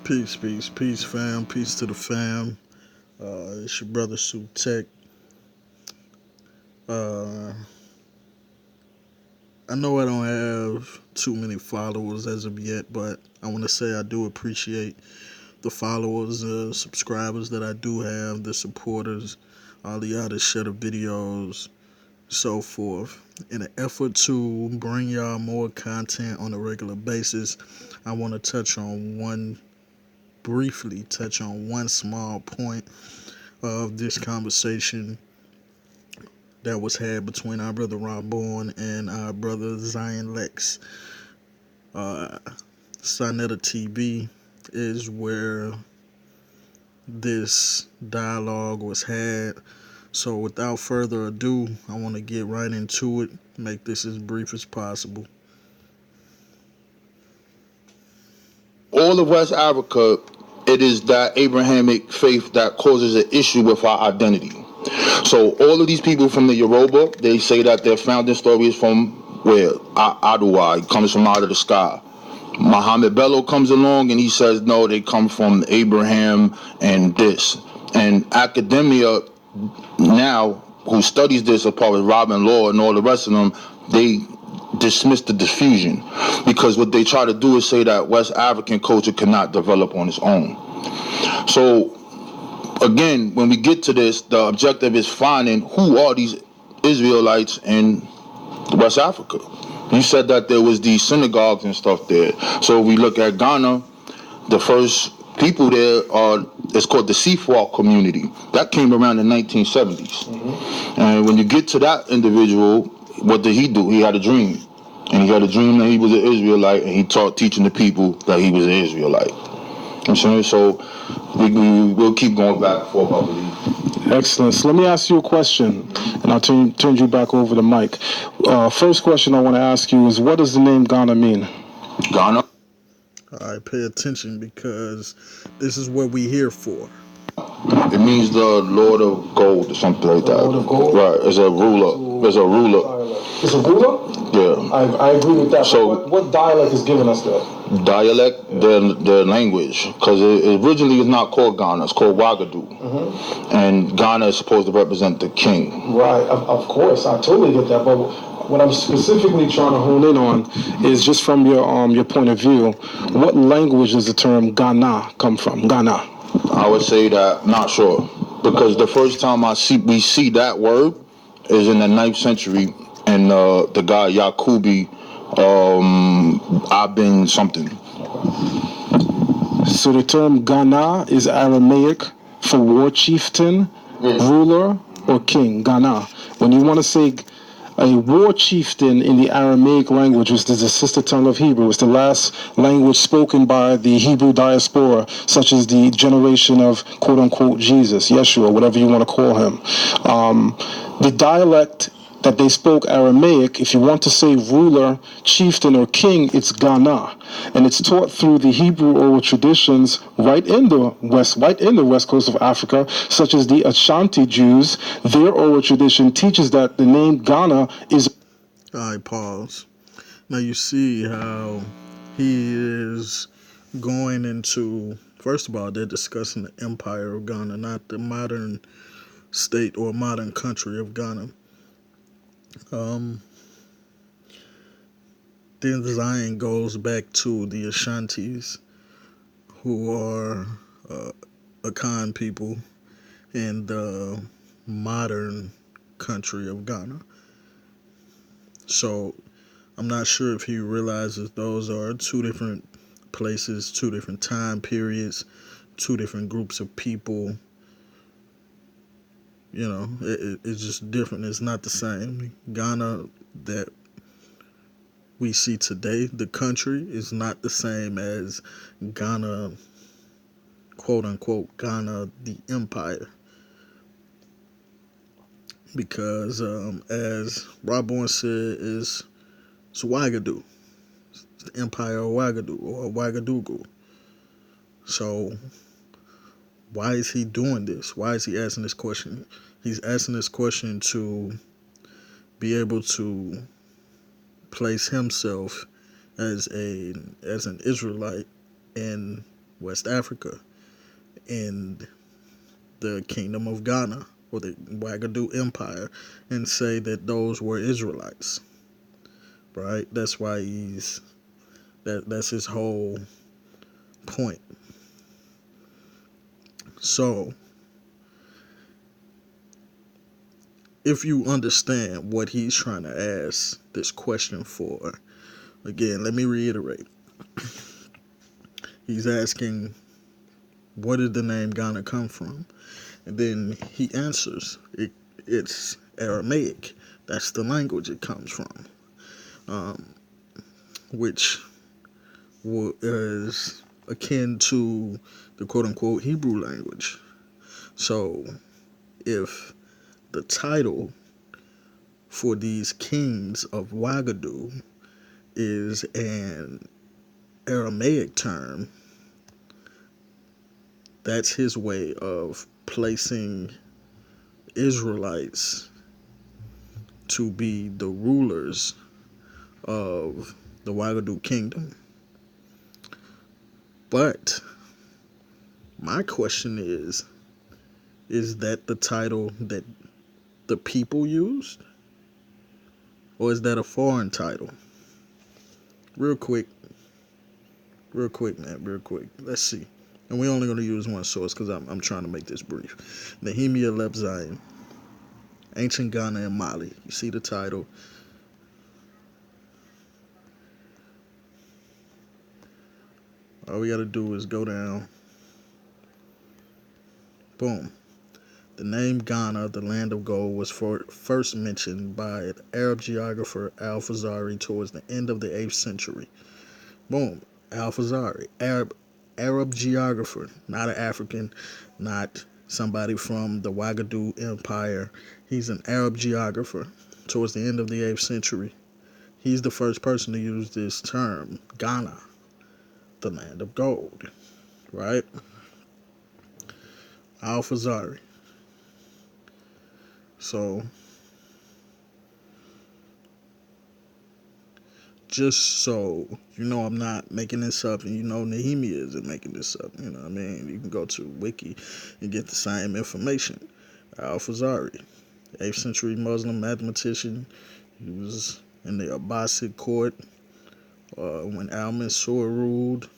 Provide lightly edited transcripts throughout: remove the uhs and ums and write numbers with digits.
Peace, fam. Peace to the fam. It's your brother Sue Tech. Uh, I know I don't have too many followers as of yet, but I want to say I do appreciate the followers, subscribers that I do have, the supporters, all the y'all that share the videos, so forth. In an effort to bring y'all more content on a regular basis, I want to briefly touch on one small point of this conversation that was had between our brother Rob Bourne and our brother Zion Lex. Uh, Sonetta TV is where this dialogue was had. So without further ado, I want to get right into it, make this as brief as possible. All of West Africa, it is that Abrahamic faith that causes an issue with our identity. So all of these people from the Yoruba, they say that their founding story is from where? Aduwa, it comes from out of the sky. Muhammad Bello comes along and he says, no, they come from Abraham and this. And academia now, who studies this, as far as Robin Law and all the rest of them, they dismiss the diffusion because what they try to do is say that West African culture cannot develop on its own. So again, when we get to this, the objective is finding who are these Israelites in West Africa. You said that there was these synagogues and stuff there. So if we look at Ghana, the first people there are, it's called the Seafolk community. That came around the 1970s. And when you get to that individual, what did he do? He had a dream. And he had a dream that he was an Israelite, and he taught teaching the people that he was an Israelite. You know what I'm saying? So we'll keep going back and forth, I believe. Excellent. So let me ask you a question, and I'll turn you back over the mic. First question I want to ask you is, what does the name Ghana mean? Ghana? All right, pay attention because this is what we here for. It means the Lord of Gold or something like that. Lord of Gold? Right, it's a ruler. It's a ruler. It's a ruler? Yeah. I agree with that. So what dialect is giving us that? Dialect, their language, because it originally is not called Ghana, it's called Wagadu. And Ghana is supposed to represent the king. Right, of course, I totally get that, but what I'm specifically trying to hone in on is just from your point of view, what language does the term Ghana come from? Ghana. I would say that, not sure, because the first time we see that word is in the 9th century, and the guy Yakubi Abin something. So the term Ghana is Aramaic for war chieftain, ruler, or king. Ghana. When you want to say a war chieftain in the Aramaic language, which is the sister tongue of Hebrew, it's the last language spoken by the Hebrew diaspora, such as the generation of quote-unquote Jesus, Yeshua, whatever you want to call him. The dialect that they spoke Aramaic, if you want to say ruler, chieftain, or king, it's Ghana. And it's taught through the Hebrew oral traditions right in the west coast of Africa, such as the Ashanti Jews. Their oral tradition teaches that the name Ghana is... All right, pause. Now you see how he is going into, first of all, they're discussing the empire of Ghana, not the modern state or modern country of Ghana. Then Zion goes back to the Ashantis, who are Akan people in the modern country of Ghana. So I'm not sure if he realizes those are two different places, two different time periods, two different groups of people. You know, it's just different. It's not the same. Ghana that we see today, the country, is not the same as Ghana, quote unquote, Ghana, the empire. Because as Rob Bourne said, it's Ouagadougou. It's the empire of Ouagadougou or Ouagadougou. So why is he doing this? Why is he asking this question? He's asking this question to be able to place himself as an Israelite in West Africa, in the Kingdom of Ghana or the Wagadu Empire, and say that those were Israelites. Right? That's why that's his whole point. So, if you understand what he's trying to ask this question for, again, let me reiterate. He's asking, where did the name Ghana come from? And then he answers, it's Aramaic. That's the language it comes from, which is akin to the quote-unquote Hebrew language. So if the title for these kings of Wagadu is an Aramaic term, that's his way of placing Israelites to be the rulers of the Wagadu kingdom. But my question is that the title that the people used? Or is that a foreign title? Real quick, man, real quick. Let's see. And we're only going to use one source because I'm trying to make this brief. Nehemiah Lebzayin, Ancient Ghana and Mali. You see the title. All we got to do is go down. Boom. The name Ghana, the land of gold, was first mentioned by Arab geographer Al-Fazari towards the end of the 8th century. Boom. Al-Fazari, Arab geographer, not an African, not somebody from the Wagadu Empire. He's an Arab geographer towards the end of the 8th century. He's the first person to use this term, Ghana, the land of gold, right? Al-Fazari. So, just so you know, I'm not making this up, and you know Nehemiah isn't making this up. You know what I mean? You can go to Wiki and get the same information. Al-Fazari, 8th century Muslim mathematician. He was in the Abbasid court when Al-Mansur ruled.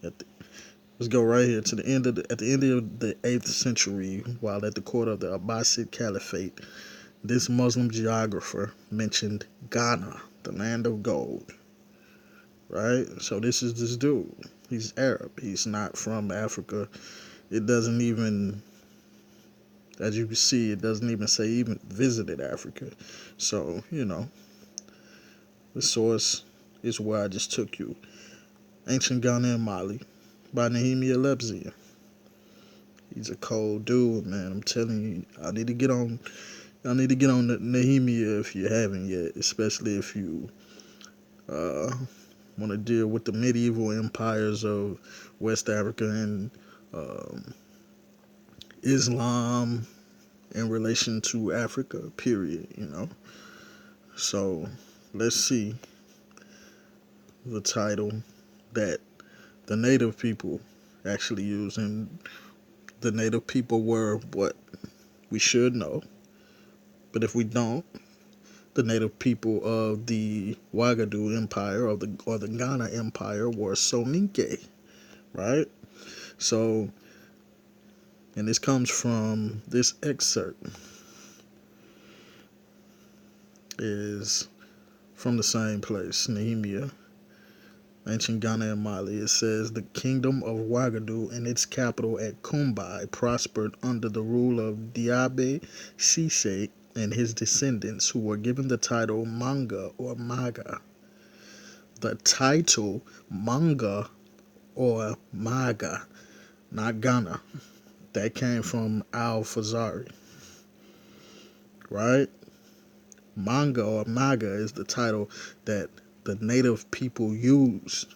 Let's go right here to the end of at the end of the 8th century, while at the court of the Abbasid Caliphate, this Muslim geographer mentioned Ghana, the land of gold. Right? So this is this dude. He's Arab. He's not from Africa. It doesn't even, as you can see, it doesn't even say even visited Africa. So, you know, the source is where I just took you. Ancient Ghana and Mali by Nehemiah Lebzayin. He's a cold dude, man. I'm telling you, I need to get on the Nehemiah if you haven't yet, especially if you want to deal with the medieval empires of West Africa and Islam in relation to Africa, period, you know. So let's see the title that the native people actually used. And the native people were what we should know. But if we don't, the native people of the Wagadu Empire or the Ghana Empire were Soninke, right? So, and this comes from this excerpt is from the same place, Nehemiah, Ancient Ghana and Mali. It says, the kingdom of Wagadu and its capital at Kumbai prospered under the rule of Diabe Sise and his descendants, who were given the title Manga or Maga. The title Manga or Maga, not Ghana, that came from Al-Fazari, right? Manga or Maga is the title that the native people used.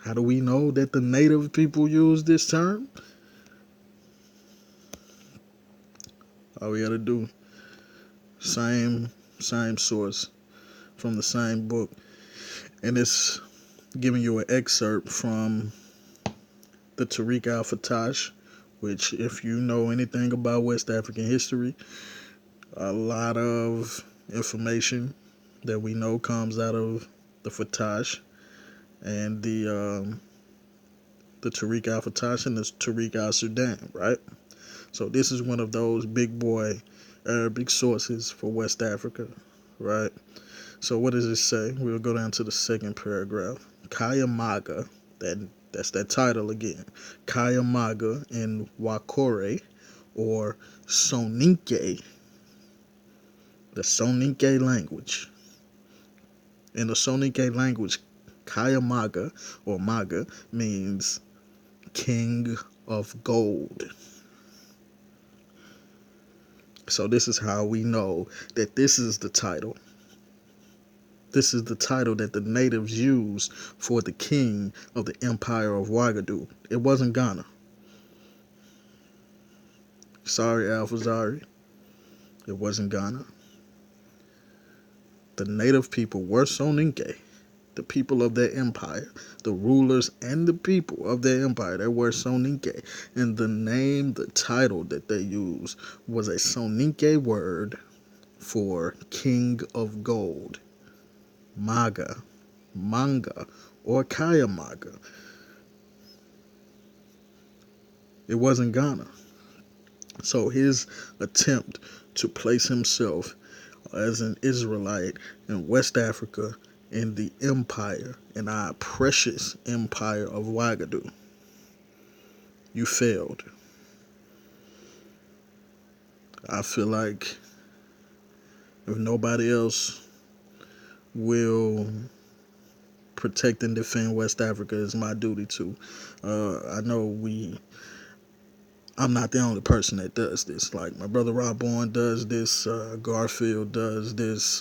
How do we know that the native people used this term? All we gotta do, same source from the same book, and it's giving you an excerpt from the Tariq al-Fatash, which, if you know anything about West African history, a lot of information that we know comes out of the Fatash and the Tariq al-Fatash and the Tariq al-Sudan, right? So this is one of those big boy Arabic sources for West Africa, right? So what does it say? We'll go down to the second paragraph. Kaya Maga, that's that title again. Kaya Maga in Wakore, or Soninke, the Soninke language. In the Soninke language, Kaya Maga, or Maga, means king of gold. So this is how we know that this is the title. This is the title that the natives used for the king of the Empire of Ouagadougou. It wasn't Ghana. Sorry, Alfazari. It wasn't Ghana. The native people were Soninke, the people of their empire, the rulers and the people of their empire. They were Soninke. And the name, the title that they used was a Soninke word for king of gold. Maga, Manga, or Kaya Maga. It wasn't Ghana. So his attempt to place himself as an Israelite in West Africa in the empire, in our precious empire of Ouagadougou, you failed. I feel like if nobody else will protect and defend West Africa, it's my duty to. I know I'm not the only person that does this. Like my brother Rob Bourne does this, Garfield does this,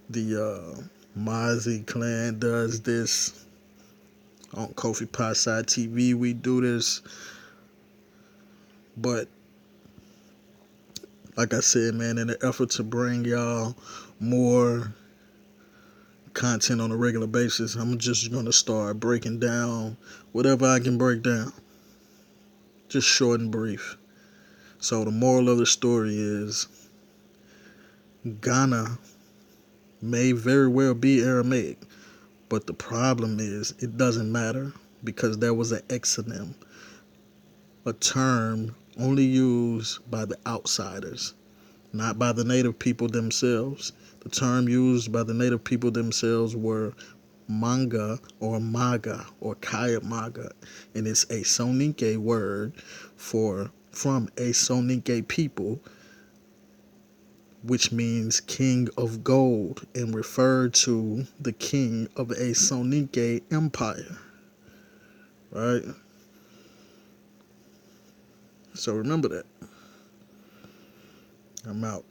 the Mozzie clan does this. On Kofi Potside TV we do this. But like I said, man, in an effort to bring y'all more content on a regular basis, I'm just gonna start breaking down whatever I can break down. Just short and brief. So the moral of the story is Ghana may very well be Aramaic, but the problem is it doesn't matter because there was an exonym, a term only used by the outsiders, not by the native people themselves. The term used by the native people themselves were Manga or Maga or Kaya Maga, and it's a Soninke word from a Soninke people, which means king of gold, and referred to the king of a Soninke empire, right? So remember that. I'm out.